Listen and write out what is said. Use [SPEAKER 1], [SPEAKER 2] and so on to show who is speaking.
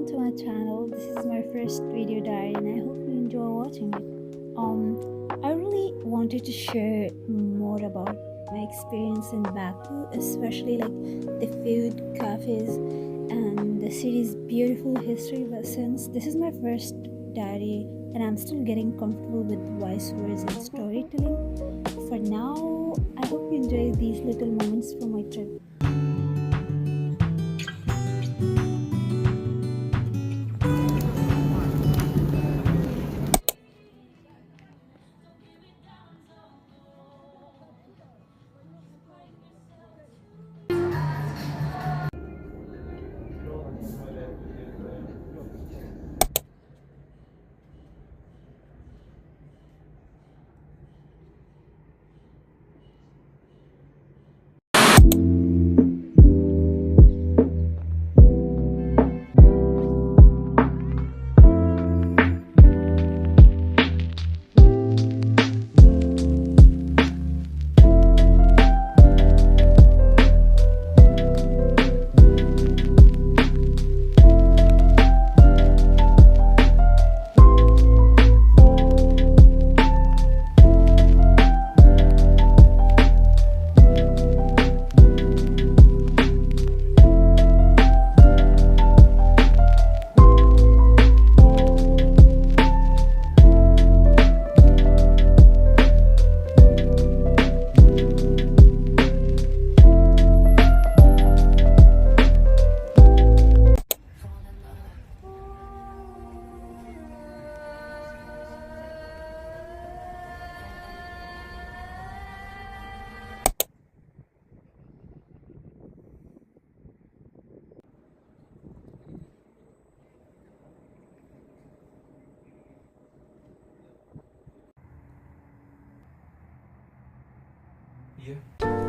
[SPEAKER 1] to my channel. This is my first video diary and I hope you enjoy watching it. I really wanted to share more about my experience in Baku, especially like the food, cafes, and the city's beautiful history. But since this is my first diary and I'm still getting comfortable with voice words and storytelling, for now, I hope you enjoy these little moments from my trip.
[SPEAKER 2] Yeah.